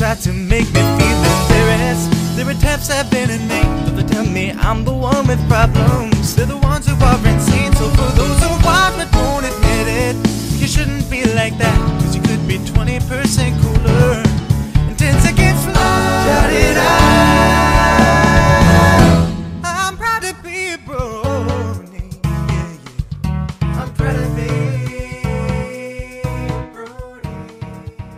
try to make me feel embarrassed. There are taps I've been in name, but they tell me I'm the one with problems. They're the ones who are insane. So for those who are but won't admit it, you shouldn't be like that, cause you could be 20% cooler and 10 seconds slower. Shout it out. I'm proud to be a Brony. Yeah, yeah. I'm proud to be a Brony.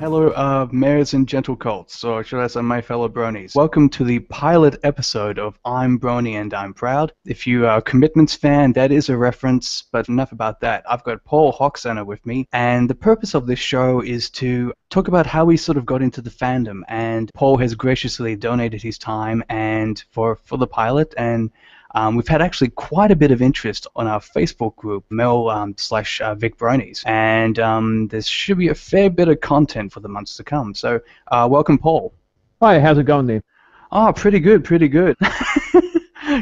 Hello, mayors and gentle colts, or should I say my fellow bronies. Welcome to the pilot episode of I'm Brony and I'm Proud. If you are a Commitments fan, that is a reference, but enough about that. I've got Paul Hocksenar with me, and the purpose of this show is to talk about how we sort of got into the fandom, and Paul has graciously donated his time and for the pilot, and we've had actually quite a bit of interest on our Facebook group, Mel/Vic Bronies, and there should be a fair bit of content for the months to come. So, welcome, Paul. Hi, how's it going there? Oh, pretty good, pretty good.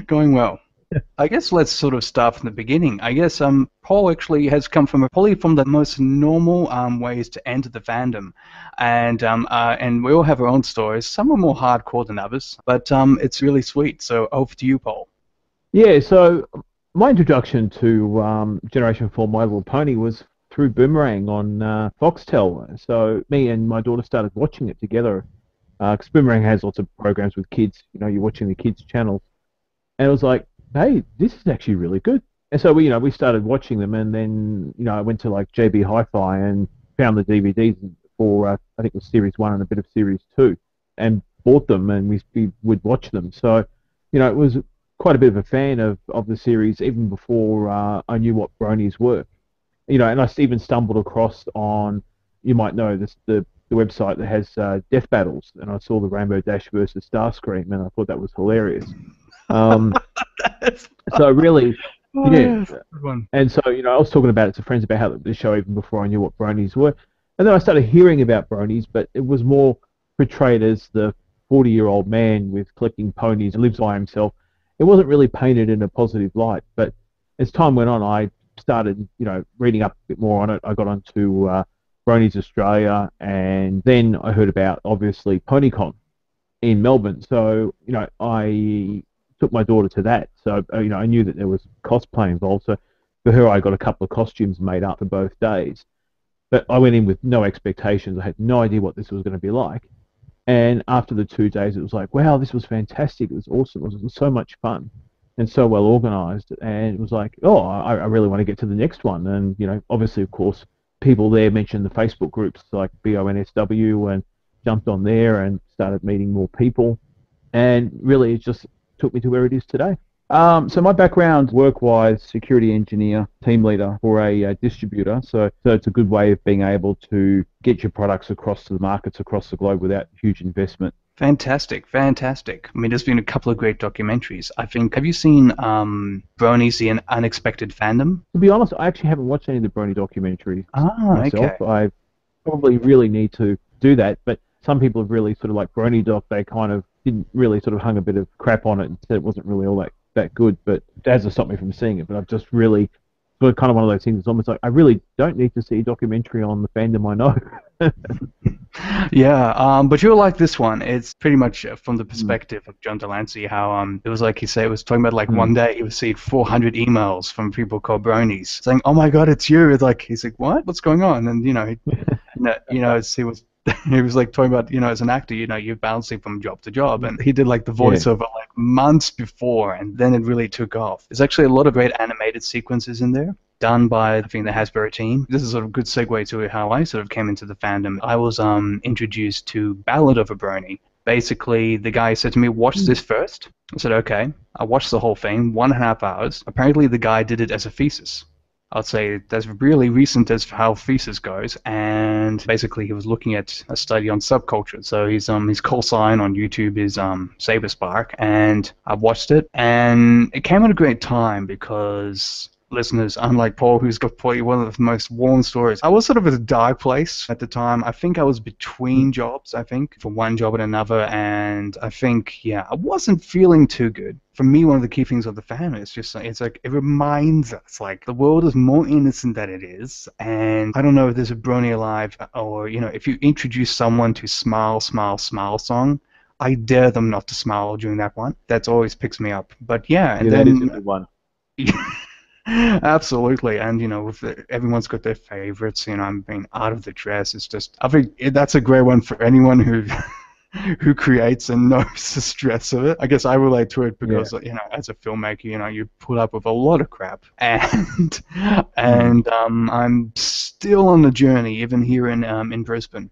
Going well. I guess let's sort of start from the beginning. I guess Paul actually has come from probably from the most normal ways to enter the fandom, and we all have our own stories. Some are more hardcore than others, but it's really sweet. So over to you, Paul. Yeah, so my introduction to Generation 4 My Little Pony was through Boomerang on Foxtel. So me and my daughter started watching it together, because Boomerang has lots of programs with kids. You know, you're watching the kids' channels. And it was like, hey, this is actually really good. And so we started watching them, and then I went to like JB Hi-Fi and found the DVDs for I think it was Series 1 and a bit of Series 2, and bought them, and we would watch them. So it was quite a bit of a fan of the series even before I knew what bronies were. And I even stumbled across on, you might know this, the website that has death battles, and I saw the Rainbow Dash versus Starscream, and I thought that was hilarious. So really, yeah. And so I was talking about it to friends about how the show even before I knew what bronies were, and then I started hearing about bronies, but it was more portrayed as the 40-year-old man with collecting ponies and lives by himself. It wasn't really painted in a positive light, but as time went on, I started, reading up a bit more on it. I got onto Bronies Australia, and then I heard about, obviously, PonyCon in Melbourne. So, I took my daughter to that. So, I knew that there was cosplay involved. So, for her, I got a couple of costumes made up for both days. But I went in with no expectations. I had no idea what this was going to be like. And after the 2 days, it was like, wow, this was fantastic. It was awesome. It was so much fun and so well organized. And it was like, oh, I really want to get to the next one. And, obviously, of course, people there mentioned the Facebook groups like BONSW, and jumped on there and started meeting more people. And really, it just took me to where it is today. So my background, work-wise, security engineer, team leader for a distributor. So it's a good way of being able to get your products across to the markets across the globe without huge investment. Fantastic, fantastic. I mean, there's been a couple of great documentaries. I think, have you seen Brony's The Unexpected Fandom? To be honest, I actually haven't watched any of the Brony documentaries myself. Okay. I probably really need to do that, but some people have really sort of like Brony doc, they kind of didn't really sort of hung a bit of crap on it and said it wasn't really all that good, but it hasn't stopped me from seeing it. But I've just really, it's kind of one of those things, it's almost like I really don't need to see a documentary on the fandom I know. Yeah, but you'll like this one. It's pretty much from the perspective of John Delancey, how it was like he said, it was talking about like one day he received 400 emails from people called bronies saying, oh my god, it's you. It's like, he's like, what's going on? And he was like talking about, as an actor, you're bouncing from job to job, and he did like the voiceover like months before, and then it really took off. There's actually a lot of great animated sequences in there, done by, I think, the Hasbro team. This is sort of a good segue to how I sort of came into the fandom. I was introduced to Ballad of a Brony. Basically, the guy said to me, watch this first. I said, okay. I watched the whole thing, 1.5 hours. Apparently, the guy did it as a thesis. I'd say that's really recent as how thesis goes, and basically he was looking at a study on subculture. So his call sign on YouTube is Saberspark, and I watched it, and it came at a great time because listeners, unlike Paul, who's got probably one of the most warm stories. I was sort of at a dark place at the time. I think I was between jobs, from one job and another, and I think, yeah, I wasn't feeling too good. For me, one of the key things of the fan is just, it's like, it reminds us, like, the world is more innocent than it is, and I don't know if there's a Brony alive, or, you know, if you introduce someone to Smile, Smile, Smile song, I dare them not to smile during that one. That always picks me up. But yeah, and then... that is a good one. Absolutely, and you know, everyone's got their favorites. You know, I'm being out of the dress. It's just, I think that's a great one for anyone who who creates and knows the stress of it. I guess I relate to it because you know, as a filmmaker, you know, you put up with a lot of crap, and I'm still on the journey, even here in Brisbane.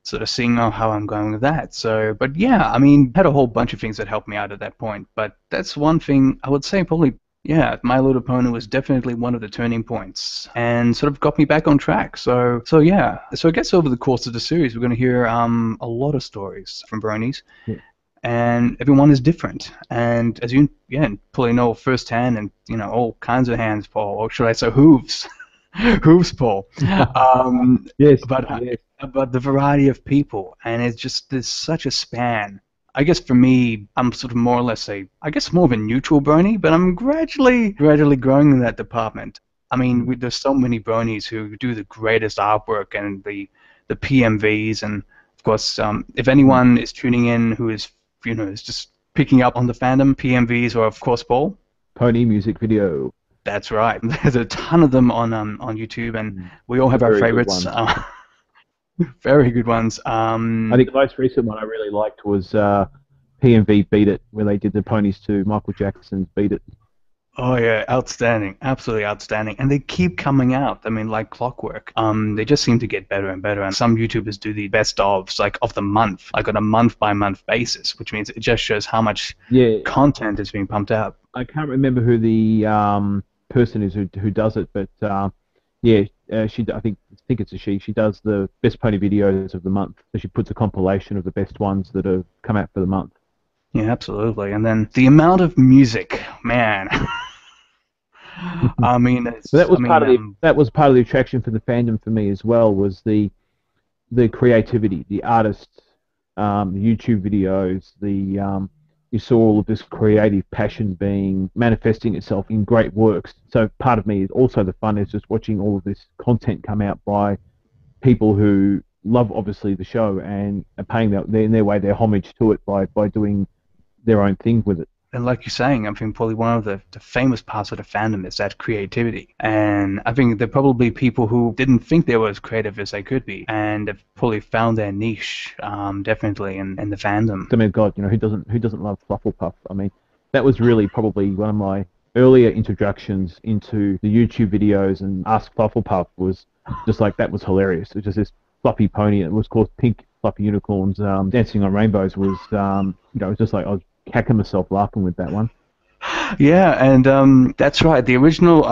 Sort of seeing how I'm going with that. So, but yeah, I mean, had a whole bunch of things that helped me out at that point. But that's one thing I would say probably. Yeah, My Little Pony was definitely one of the turning points and sort of got me back on track. So yeah. So I guess over the course of the series, we're going to hear a lot of stories from Bronies, and everyone is different. And as you probably know firsthand, and you know, all kinds of hands, Paul, or should I say hooves, hooves, Paul. Yes. About the variety of people, and it's just there's such a span. I guess for me, I'm sort of more or less more of a neutral Brony, but I'm gradually growing in that department. I mean, there's so many Bronies who do the greatest artwork and the PMVs, and of course, if anyone is tuning in who is, you know, is just picking up on the fandom, PMVs are of course Paul. Pony music video. That's right. There's a ton of them on YouTube, and we all have our favorites. Very good ones. I think the most recent one I really liked was PMV Beat It, where they did the ponies to Michael Jackson's Beat It. Oh yeah, outstanding, absolutely outstanding, and they keep coming out. I mean, like clockwork. They just seem to get better and better. And some YouTubers do the best of, like, of the month, like on a month-by-month basis, which means it just shows how much content is being pumped out. I can't remember who the person is who does it, but I think it's a she. She does the best pony videos of the month. So she puts a compilation of the best ones that have come out for the month. Yeah, absolutely. And then the amount of music, man. I mean, that was part of the attraction for the fandom for me as well. Was the creativity, the artists, the YouTube videos, you saw all of this creative passion being manifesting itself in great works. So part of me is also the fun is just watching all of this content come out by people who love obviously the show and are paying in their way their homage to it by doing their own thing with it. And like you're saying, I think probably one of the famous parts of the fandom is that creativity. And I think there are probably people who didn't think they were as creative as they could be, and have probably found their niche, definitely in the fandom. I mean, God, you know, who doesn't love Flufflepuff? I mean, that was really probably one of my earlier introductions into the YouTube videos, and Ask Flufflepuff was just like, that was hilarious. It was just this fluffy pony. It was called Pink Fluffy Unicorns. Dancing on Rainbows was, it was just like, I was cacking myself laughing with that one. Yeah, and that's right. The original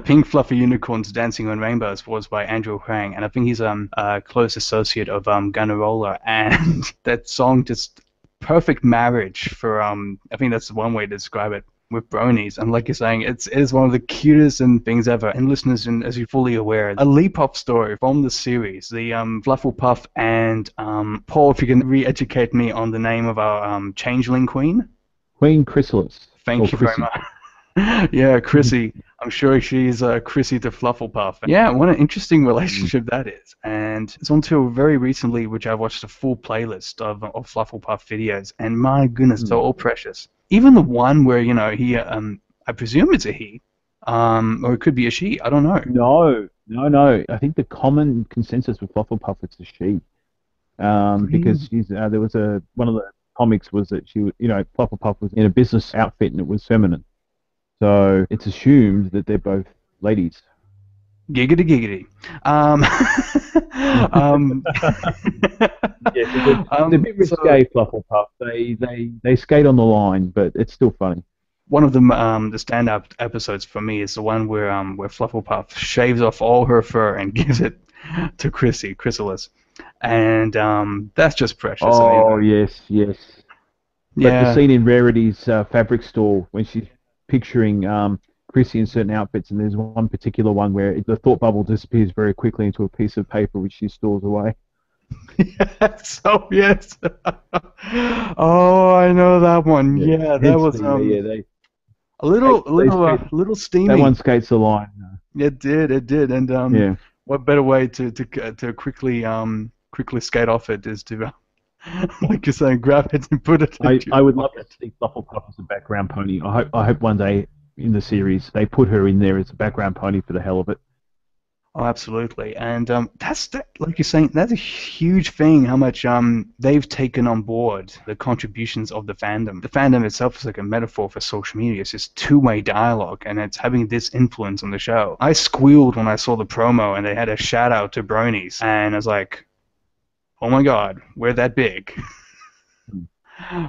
Pink Fluffy Unicorns Dancing on Rainbows was by Andrew Huang, and I think he's a close associate of Gunnarolla, and that song just perfect marriage for I think that's one way to describe it with Bronies. And like you're saying, it is one of the cutest things ever. And listeners, as you're fully aware, a leap-up story from the series, the Flufflepuff and Paul, if you can re-educate me on the name of our changeling queen. Queen Chrysalis. Thank you very much. Yeah, Chrissy. I'm sure she's Chrissy to Flufflepuff. Yeah, what an interesting relationship that is. And it's until very recently, which I watched a full playlist of Flufflepuff videos, and my goodness, they're all precious. Even the one where, you know, he, I presume it's a he, or it could be a she, I don't know. No. I think the common consensus with Flufflepuff is a she. Because she's, there was one of the comics was that she, you know, Flufflepuff was in a business outfit and it was feminine. So it's assumed that they're both ladies. Giggity. Yes, it's a bit risque, Flufflepuff. They skate on the line, but it's still funny. One of them, the stand-up episodes for me is the one where Flufflepuff shaves off all her fur and gives it to Chrysalis, and that's just precious. Oh, I mean, yes. But Yeah. the scene in Rarity's fabric store when she's picturing Chrissy in certain outfits, and there's one particular one where the thought bubble disappears very quickly into a piece of paper which she stores away. Yes. Oh, yes. Oh, I know that one. Yeah, that was a little steamy. That one skates the line. It did, and what better way to quickly skate off it is to, like you're saying, grab it and put it. I would love to see Flufflepuff as a background pony. I hope one day in the series they put her in there as a background pony for the hell of it. Oh, absolutely, and like you're saying, that's a huge thing. How much they've taken on board the contributions of the fandom. The fandom itself is like a metaphor for social media. It's just two-way dialogue, and it's having this influence on the show. I squealed when I saw the promo, and they had a shout out to Bronies, and I was like, "Oh my God, we're that big."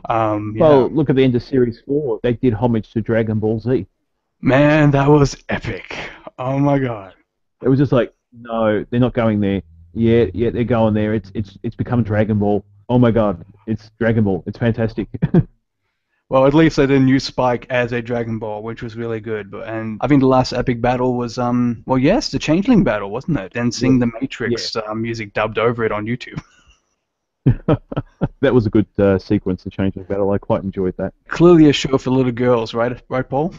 Well, look at the end of Series 4. They did homage to Dragon Ball Z. Man, that was epic. Oh my God. It was just like, no, they're not going there. Yeah, they're going there. It's become Dragon Ball. Oh my God, it's Dragon Ball. It's fantastic. Well, at least they didn't use Spike as a Dragon Ball, which was really good. And I think the last epic battle was, well, yes, the Changeling battle, wasn't it? Then seeing the Matrix music dubbed over it on YouTube. That was a good sequence, the Changeling battle. I quite enjoyed that. Clearly a show for little girls, right, Paul?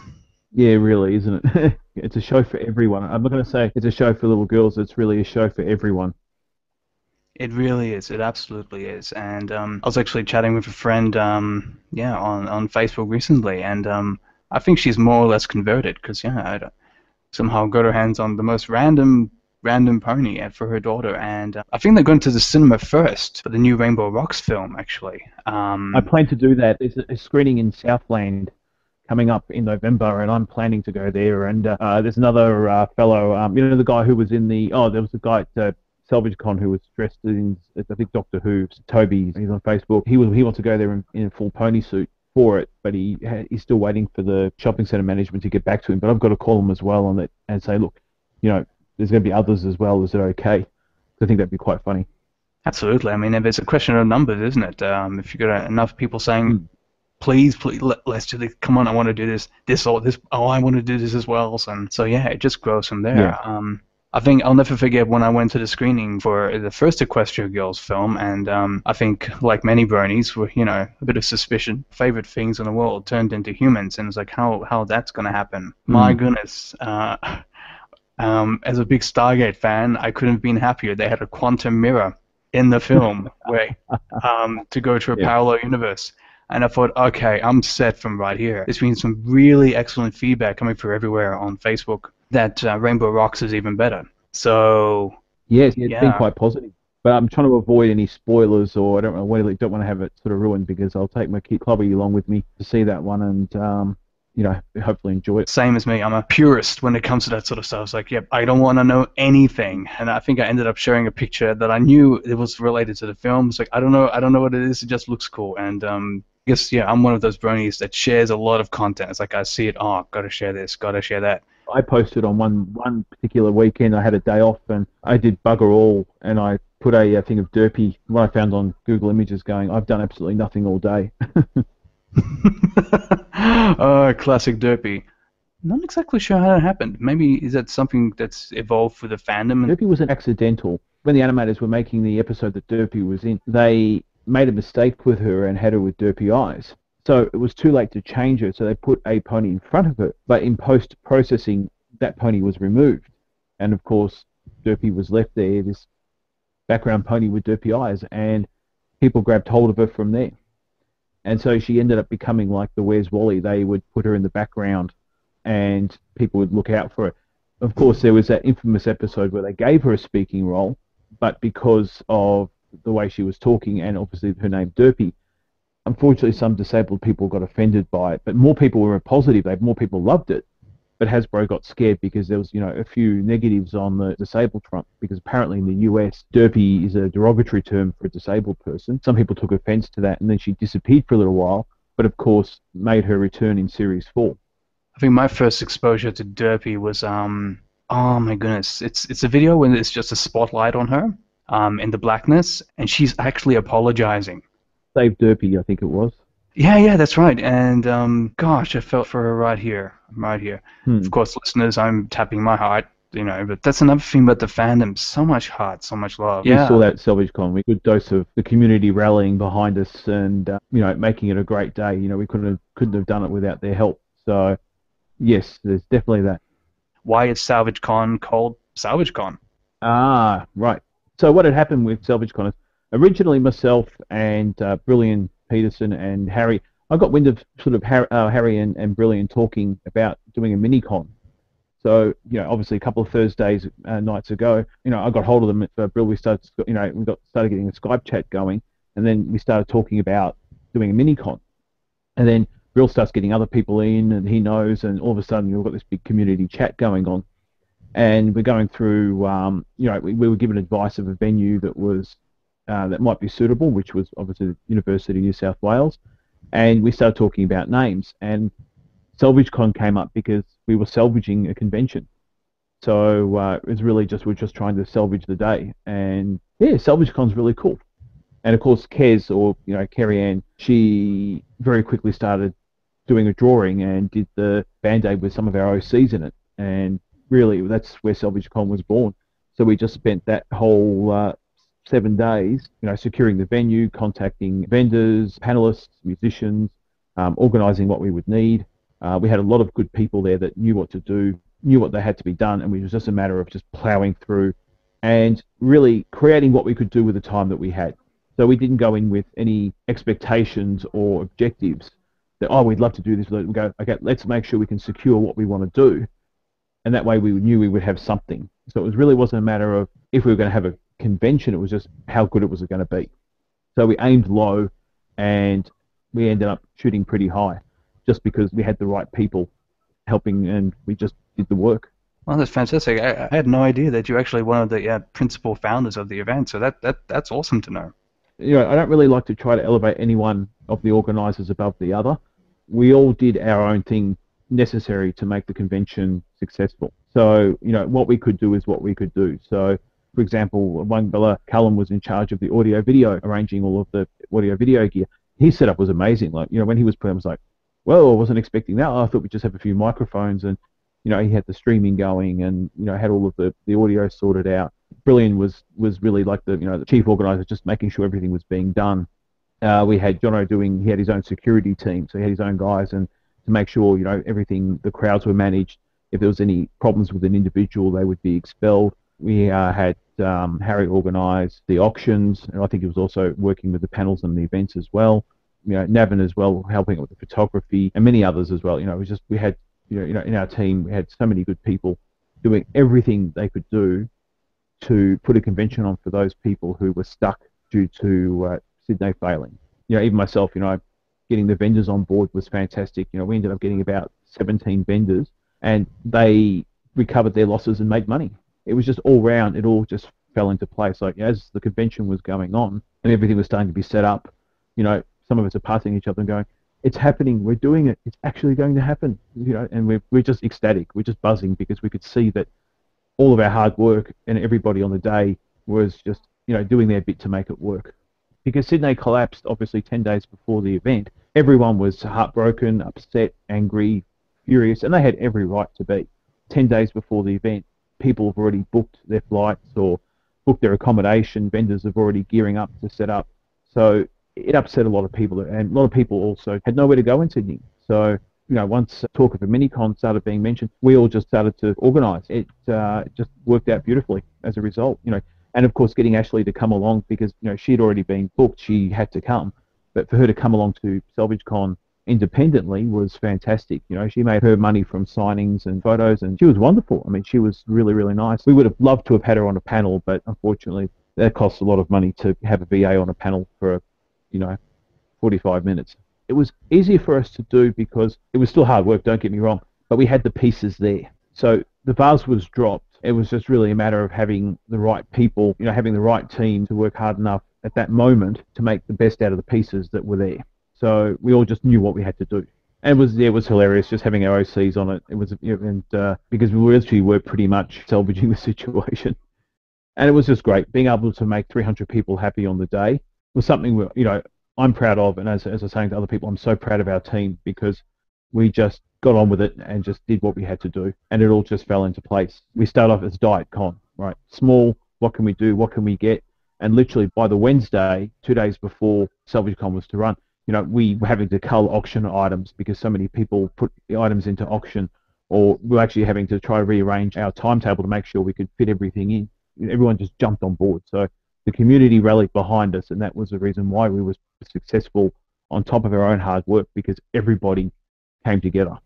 Yeah, really, isn't it? It's a show for everyone. I'm not going to say it's a show for little girls. It's really a show for everyone. It really is. It absolutely is. And I was actually chatting with a friend, on Facebook recently, and I think she's more or less converted because I somehow got her hands on the most random pony for her daughter, and I think they're going to the cinema first for the new Rainbow Rocks film. Actually, I plan to do that. There's a screening in Southland coming up in November, and I'm planning to go there. And there's another fellow, the guy who was in there was a guy at Salvage Con who was dressed in, I think, Doctor Who. Toby, he's on Facebook. He wants to go there in a full pony suit for it, but he's still waiting for the shopping centre management to get back to him. But I've got to call him as well on it and say, look, there's going to be others as well. Is it okay? I think that'd be quite funny. Absolutely. I mean, if it's a question of numbers, isn't it? If you've got enough people saying, please, let's do this. Come on, I want to do this or this. Oh, I want to do this as well. And so, yeah, it just grows from there. Yeah. I think I'll never forget when I went to the screening for the first Equestria Girls film, and I think, like many bronies, were, a bit of suspicion. Favorite things in the world turned into humans, and it's like, how that's going to happen? My goodness. As a big Stargate fan, I couldn't have been happier. They had a quantum mirror in the film way to go to a parallel universe. And I thought, okay, I'm set from right here. There's been some really excellent feedback coming through everywhere on Facebook that Rainbow Rocks is even better. So yes, it's been quite positive. But I'm trying to avoid any spoilers, or I don't want to have it sort of ruined, because I'll take my kid Clubby along with me to see that one, and hopefully enjoy it. Same as me. I'm a purist when it comes to that sort of stuff. It's like, I don't want to know anything. And I think I ended up sharing a picture that I knew it was related to the film. It's like, I don't know what it is. It just looks cool. And I guess, I'm one of those bronies that shares a lot of content. It's like, I see it, gotta share this, gotta share that. I posted on one particular weekend. I had a day off, and I did bugger all, and I put a thing of Derpy, what I found on Google Images, going, I've done absolutely nothing all day. Oh, classic Derpy. Not exactly sure how that happened. Maybe is that something that's evolved for the fandom? Derpy was an accidental. When the animators were making the episode that Derpy was in, they made a mistake with her and had her with Derpy eyes. So it was too late to change her, so they put a pony in front of her. But in post-processing, that pony was removed. And of course, Derpy was left there, this background pony with Derpy eyes, and people grabbed hold of her from there. And so she ended up becoming like the Where's Wally. They would put her in the background, and people would look out for her. Of course, there was that infamous episode where they gave her a speaking role, but because of the way she was talking, and obviously her name Derpy, unfortunately some disabled people got offended by it. But more people were positive. More people loved it. But Hasbro got scared because there was, a few negatives on the disabled front, because apparently in the US, Derpy is a derogatory term for a disabled person. Some people took offense to that, and then she disappeared for a little while, but of course made her return in Series 4. I think my first exposure to Derpy was, oh my goodness, it's a video when it's just a spotlight on her in the blackness, and she's actually apologizing. Save Derpy, I think it was. Yeah, that's right. And gosh, I felt for her right here, right here. Of course, listeners, I'm tapping my heart, but that's another thing about the fandom. So much heart, so much love. We saw Yeah. that at Salvage Con. We got a good dose of the community rallying behind us and making it a great day. We couldn't have done it without their help. So yes, there's definitely that. Why is Salvage Con called Salvage Con? Ah, right. So what had happened with Salvage Con is originally myself and Brilliant Peterson and Harry, I got wind of sort of Harry and Brilliant talking about doing a mini con. So, obviously a couple of Thursdays nights ago, I got hold of them at Brill. We started, started getting a Skype chat going, and then we started talking about doing a mini con. And then Brill starts getting other people in, and he knows, and all of a sudden we've got this big community chat going on. And we're going through, we were given advice of a venue that was that might be suitable, which was obviously the University of New South Wales. And we started talking about names, and Salvage Con came up because we were salvaging a convention. So it was really we're just trying to salvage the day. And yeah, Salvage Con's really cool. And of course, Kez, or Kerry Ann, she very quickly started doing a drawing and did the Band-Aid with some of our OCs in it. And really, that's where Salvage Con was born. So we just spent that whole 7 days, securing the venue, contacting vendors, panelists, musicians, organising what we would need. We had a lot of good people there that knew what to do, knew what they had to be done, and it was just a matter of just ploughing through and really creating what we could do with the time that we had. So we didn't go in with any expectations or objectives that, we'd love to do this. We go, okay, let's make sure we can secure what we want to do. And that way we knew we would have something. So it really wasn't a matter of if we were going to have a convention, it was just how good it was going to be. So we aimed low and we ended up shooting pretty high just because we had the right people helping and we just did the work. Well, that's fantastic. I had no idea that you're actually one of the principal founders of the event, so that's awesome to know. I don't really like to try to elevate any one of the organisers above the other. We all did our own thing necessary to make the convention successful. So, what we could do is what we could do. So, for example, one fella, Callum, was in charge of the audio-video, arranging all of the audio-video gear. His setup was amazing. Like, when he was playing, I was like, whoa, I wasn't expecting that. I thought we'd just have a few microphones and, he had the streaming going and, had all of the audio sorted out. Brilliant was really like the chief organizer, just making sure everything was being done. We had Jono he had his own security team, so he had his own guys, and to make sure, everything, the crowds were managed. If there was any problems with an individual, they would be expelled. We had Harry organise the auctions, and I think he was also working with the panels and the events as well. Navin as well, helping with the photography, and many others as well. We had, in our team, we had so many good people doing everything they could do to put a convention on for those people who were stuck due to Sydney failing. Even myself, getting the vendors on board was fantastic. We ended up getting about 17 vendors, and they recovered their losses and made money. It was just all round. It all just fell into place. Like, as the convention was going on and everything was starting to be set up, some of us are passing each other and going, it's happening, we're doing it, it's actually going to happen, and we're just ecstatic, we're just buzzing because we could see that all of our hard work and everybody on the day was just, doing their bit to make it work. Because Sydney collapsed, obviously, 10 days before the event. Everyone was heartbroken, upset, angry, furious, and they had every right to be. 10 days before the event, people have already booked their flights or booked their accommodation, vendors are already gearing up to set up. So it upset a lot of people, and a lot of people also had nowhere to go in Sydney. So, once talk of a mini-con started being mentioned, we all just started to organise. It just worked out beautifully as a result, And of course, getting Ashley to come along because, she'd already been booked, she had to come. But for her to come along to Salvage Con independently was fantastic. She made her money from signings and photos, and she was wonderful. I mean, she was really, really nice. We would have loved to have had her on a panel, but unfortunately, that costs a lot of money to have a VA on a panel for 45 minutes. It was easier for us to do because it was still hard work, don't get me wrong, but we had the pieces there. So the vase was dropped. It was just really a matter of having the right people, having the right team to work hard enough at that moment to make the best out of the pieces that were there. So we all just knew what we had to do. And it was hilarious just having our OCs on it. It was, because we actually were pretty much salvaging the situation. And it was just great. Being able to make 300 people happy on the day was something, I'm proud of, and as I was saying to other people, I'm so proud of our team because we just got on with it and just did what we had to do, and it all just fell into place. We started off as Diet Con, right? Small, what can we do, what can we get? And literally by the Wednesday, 2 days before Salvage Con was to run, we were having to cull auction items because so many people put the items into auction, or we were actually having to try to rearrange our timetable to make sure we could fit everything in. Everyone just jumped on board. So the community rallied behind us, and that was the reason why we were successful on top of our own hard work, because everybody came together.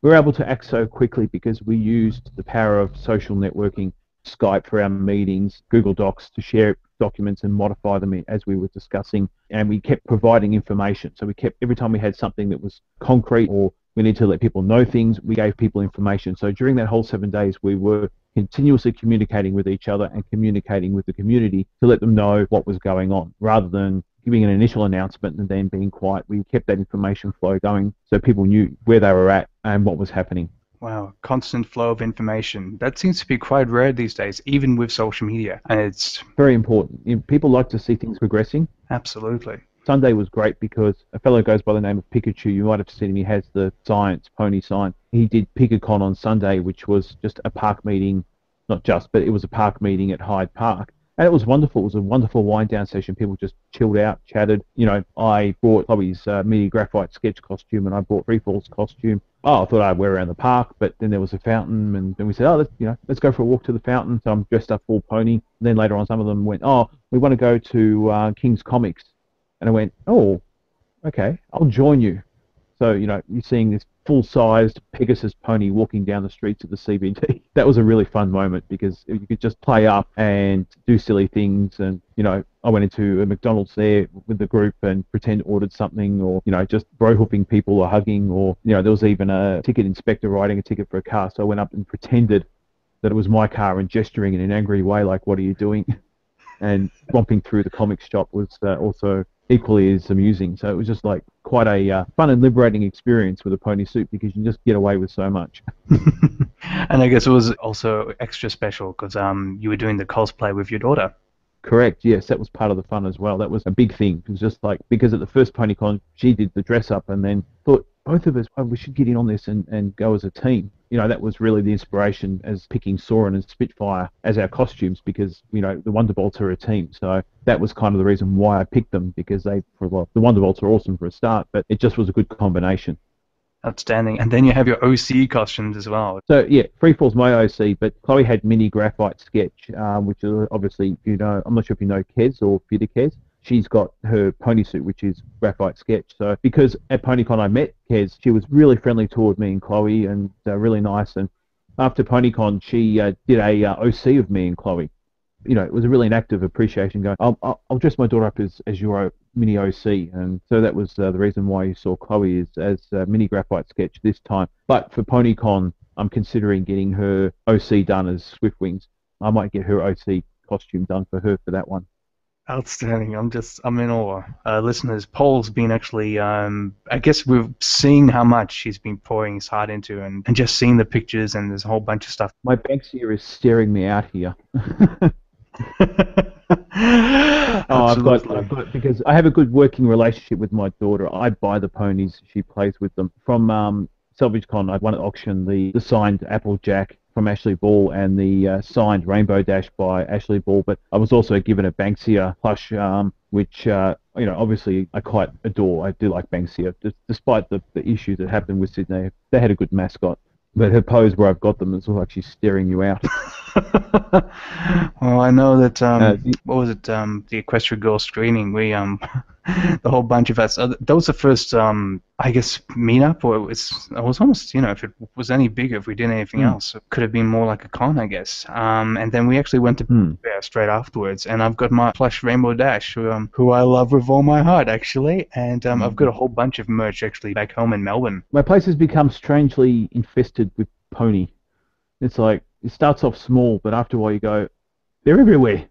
We were able to act so quickly because we used the power of social networking, Skype for our meetings, Google Docs to share documents and modify them as we were discussing, and we kept providing information. So we kept, every time we had something that was concrete or we need to let people know things, we gave people information. So during that whole 7 days, we were continuously communicating with each other and communicating with the community to let them know what was going on, rather than giving an initial announcement and then being quiet. We kept that information flow going so people knew where they were at and what was happening. Wow, constant flow of information. That seems to be quite rare these days, even with social media. And it's very important. People like to see things progressing. Absolutely. Sunday was great because a fellow goes by the name of Pikachu. You might have seen him. He has the science pony sign. He did PikaCon on Sunday, which was just a park meeting, not just, but it was a park meeting at Hyde Park. And it was wonderful. It was a wonderful wind-down session. People just chilled out, chatted. I brought Chloe's mini Graphite Sketch costume, and I brought Freefall's costume. I thought I'd wear around the park, but then there was a fountain, and then we said, let's go for a walk to the fountain. So I'm dressed up full pony. And then later on, some of them went, we want to go to King's Comics. And I went, okay, I'll join you. So, you're seeing this full-sized Pegasus pony walking down the streets of the CBD. That was a really fun moment because you could just play up and do silly things. And, I went into a McDonald's there with the group and pretend ordered something, or, just bro-hooping people or hugging, or, there was even a ticket inspector writing a ticket for a car. So I went up and pretended that it was my car and gesturing in an angry way, like, what are you doing? And romping through the comic shop was also equally as amusing. So it was just like quite a fun and liberating experience with a pony suit, because you just get away with so much. And I guess it was also extra special because you were doing the cosplay with your daughter. Correct, yes, that was part of the fun as well. That was a big thing. It was just like, because at the first PonyCon, she did the dress up and then thought, both of us, we should get in on this and go as a team. That was really the inspiration, as picking Soren and Spitfire as our costumes, because, the Wonderbolts are a team. So that was kind of the reason why I picked them, because the Wonderbolts are awesome for a start, but it just was a good combination. Outstanding. And then you have your OC costumes as well. So, yeah, Freefall's my OC, but Chloe had mini Graphite Sketch, which is obviously, I'm not sure if you know Kez or Peter Kez. She's got her pony suit, which is Graphite Sketch. So because at PonyCon I met Kez, she was really friendly toward me and Chloe, and really nice. And after PonyCon, she did a OC of me and Chloe. It was really an act of appreciation, going, I'll dress my daughter up as your mini OC. And so that was the reason why you saw Chloe as mini Graphite Sketch this time. But for PonyCon, I'm considering getting her OC done as Swiftwings. I might get her OC costume done for her for that one. Outstanding. I'm in awe. Listeners, Paul's been actually, I guess we've seen how much he's been pouring his heart into, and just seeing the pictures, and there's a whole bunch of stuff. My Banksia is staring me out here. I've got, because I have a good working relationship with my daughter. I buy the ponies, she plays with them. From Salvage Con, I won at auction the signed Applejack from Ashley Ball and the signed Rainbow Dash by Ashley Ball, but I was also given a Banksia plush, which obviously I quite adore. I do like Banksia, despite the issues that happened with Sydney. They had a good mascot, but her pose where I've got them is like she's staring you out. Well, I know that what was it? The Equestria Girl screening. We the whole bunch of us. That was the first, I guess, meetup, or it was almost, if it was any bigger, if we did anything else, it could have been more like a con, I guess. And then we actually went to straight afterwards, and I've got my plush Rainbow Dash, who I love with all my heart, actually, and I've got a whole bunch of merch actually back home in Melbourne. My place has become strangely infested with pony. It's like, it starts off small, but after a while you go, they're everywhere.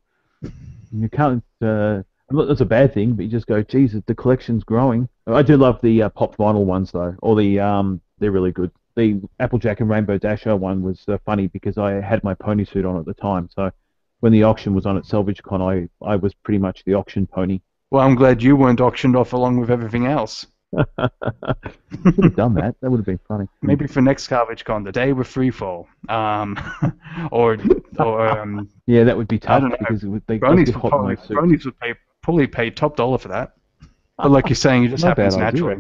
You can't. That's a bad thing, but you just go, Jesus, the collection's growing. I do love the pop vinyl ones though, or they're really good. The Applejack and Rainbow Dasher one was funny because I had my pony suit on at the time. So when the auction was on at Salvage Con, I was pretty much the auction pony Well, I'm glad you weren't auctioned off along with everything else. Should have done that. That would have been funny. Maybe for next Salvage Con, the day with freefall. Or yeah, that would be tough. I don't know. Because they Bronies would probably pay top dollar for that. But like you're saying, it just happens naturally.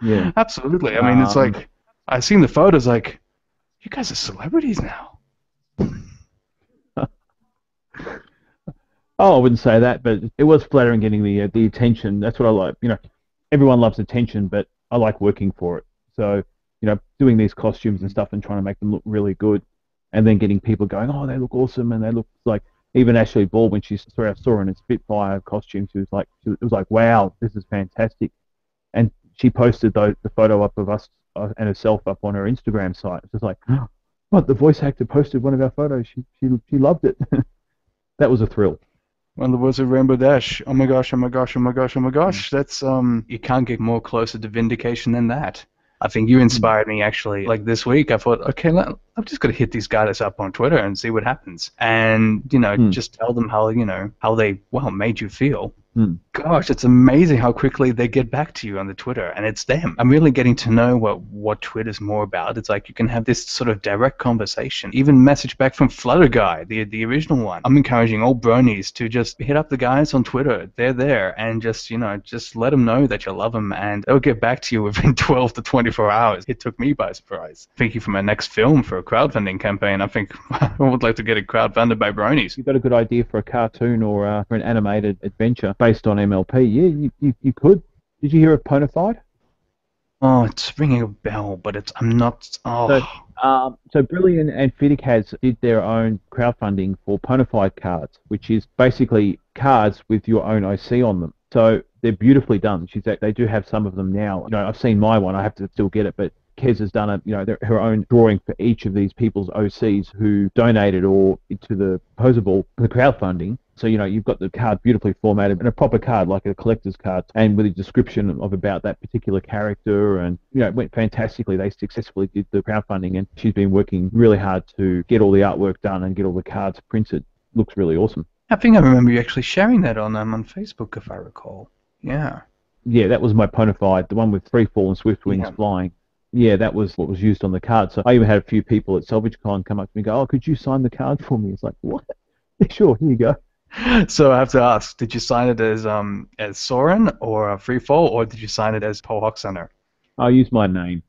Yeah. Absolutely. I mean, it's like, I've seen the photos, like, you guys are celebrities now. Oh, I wouldn't say that, but it was flattering getting the attention. That's what I like. You know, everyone loves attention, but I like working for it. So, you know, doing these costumes and stuff and trying to make them look really good, and then getting people going, oh, they look awesome, and they look like, even Ashley Ball, when I saw her in a Spitfire costume, it was like, wow, this is fantastic. And she posted the photo up of us and herself up on her Instagram site. It's just like, oh, what, the voice actor posted one of our photos. She loved it. That was a thrill. When there was a Rainbow Dash, oh my gosh, oh my gosh, oh my gosh, oh my gosh, that's, you can't get more closer to vindication than that. I think you inspired me, actually. Like, this week, I thought, okay, I'm just going to hit these guys up on Twitter and see what happens. And, you know, just tell them how, you know, how they, well, made you feel. Gosh, it's amazing how quickly they get back to you on the Twitter, and it's them. I'm really getting to know what Twitter's more about. It's like you can have this sort of direct conversation. Even message back from Flutter Guy, the original one. I'm encouraging all bronies to just hit up the guys on Twitter. They're there, and just, you know, just let them know that you love them, and they'll get back to you within 12 to 24 hours. It took me by surprise. Thinking for my next film for a crowdfunding campaign, I think I would like to get it crowdfunded by bronies. You've got a good idea for a cartoon or for an animated adventure based on MLP. Yeah, you could. Did you hear of Ponified? Oh, it's ringing a bell, but I'm not. Oh. So Brilliant and Fiticaz did their own crowdfunding for Ponified cards, which is basically cards with your own OC on them. So they're beautifully done. They do have some of them now. You know, I've seen my one. I have to still get it, but Kez has done her own drawing for each of these people's OCs who donated or to the posable, the crowdfunding. So, you know, you've got the card beautifully formatted and a proper card, like a collector's card, and with a description of about that particular character. And, you know, it went fantastically. They successfully did the crowdfunding, and she's been working really hard to get all the artwork done and get all the cards printed. Looks really awesome. I think I remember you actually sharing that on Facebook, if I recall. Yeah. Yeah, that was my Ponified, the one with Freefall and Swift Wings flying. Yeah, that was what was used on the card. So I even had a few people at Salvage Con come up to me and go, oh, could you sign the card for me? It's like, what? Yeah, sure, here you go. So I have to ask, did you sign it as Soren or Freefall, or did you sign it as Paul Hocksenar? I used my name.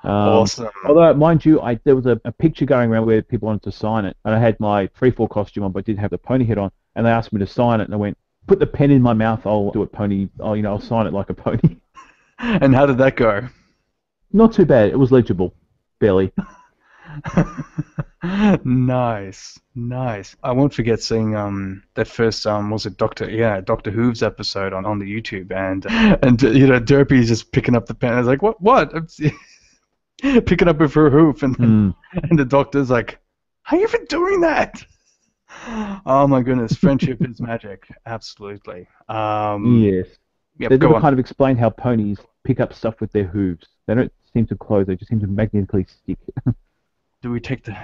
Awesome. Although, mind you, there was a picture going around where people wanted to sign it, and I had my Freefall costume on, but didn't have the pony head on, and they asked me to sign it, and I went, put the pen in my mouth, I'll do it pony, I'll sign it like a pony. And how did that go? Not too bad. It was legible. Barely. Nice. I won't forget seeing that first was it Doctor Who's episode on the YouTube, and you know, Derpy is just picking up the pen. I was like, what? Picking up with her hoof, and the Doctor's like, how are you even doing that? Oh my goodness, friendship is magic. Absolutely. Yes. Yep, they never kind of explain how ponies pick up stuff with their hooves. They don't seem to close. They just seem to magnetically stick. Do we take the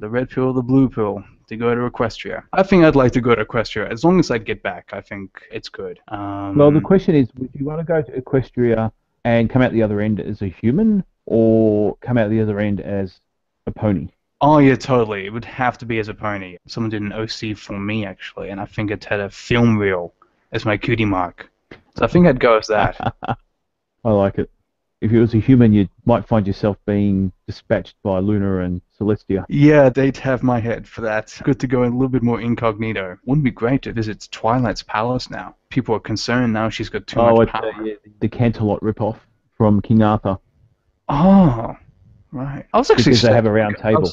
red pill or the blue pill to go to Equestria? I think I'd like to go to Equestria. As long as I get back, I think it's good. Well, the question is, would you want to go to Equestria and come out the other end as a human, or come out the other end as a pony? Oh, yeah, totally. It would have to be as a pony. Someone did an OC for me, actually, and I think it had a film reel as my cutie mark. So I think I'd go as that. I like it. If it was a human, you might find yourself being dispatched by Luna and Celestia. Yeah, they'd have my head for that. Good to go a little bit more incognito. Wouldn't it be great to visit Twilight's palace now? People are concerned now she's got too much power. The Canterlot ripoff from King Arthur. Oh, right. I was actually because they have a round table.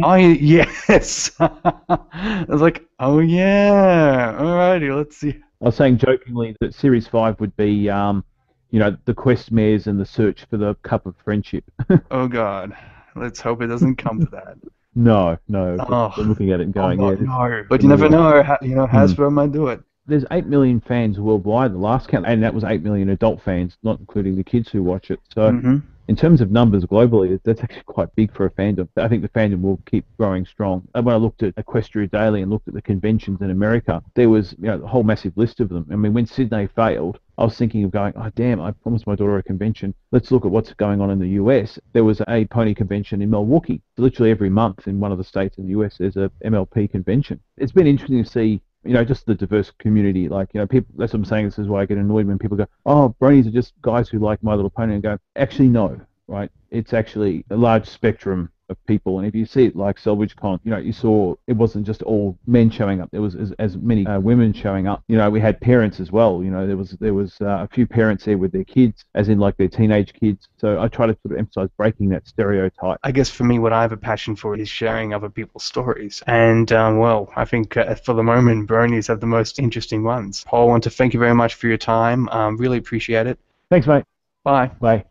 Oh, yes. I was like, oh, yeah. Alrighty, let's see. I was saying jokingly that Series 5 would be, the quest mares and the search for the cup of friendship. Oh, God. Let's hope it doesn't come to that. No. I'm looking at it and going, no. But you never know. Hasbro might do it. There's 8 million fans worldwide, the last count, and that was 8 million adult fans, not including the kids who watch it. So in terms of numbers globally, that's actually quite big for a fandom. I think the fandom will keep growing strong. And when I looked at Equestria Daily and looked at the conventions in America, there was a whole massive list of them. I mean, when Sydney failed, I was thinking of going, oh damn, I promised my daughter a convention. Let's look at what's going on in the US. There was a pony convention in Milwaukee. So literally every month in one of the states in the US, there's a MLP convention. It's been interesting to see, just the diverse community. Like, people, that's what I'm saying. This is why I get annoyed when people go, oh, bronies are just guys who like My Little Pony, and go, actually, no, right? It's actually a large spectrum of people. And if you see it like Salvage Con, you saw it wasn't just all men showing up. There was as many women showing up. We had parents as well. There was a few parents there with their kids, as in like their teenage kids. So I try to sort of emphasize breaking that stereotype. I guess for me, what I have a passion for is sharing other people's stories. And, well, I think for the moment, bronies have the most interesting ones. Paul, I want to thank you very much for your time. Really appreciate it. Thanks, mate. Bye. Bye.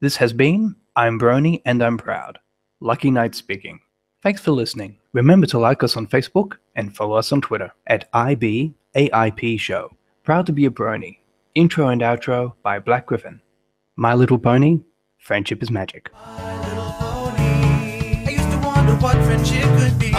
This has been I'm Brony and I'm Proud. Lucky Knight speaking. Thanks for listening. Remember to like us on Facebook and follow us on Twitter at IBAIPshow. Proud to be a brony. Intro and outro by Black Griffin. My Little Pony, friendship is magic. My little pony. I used to wonder what friendship could be.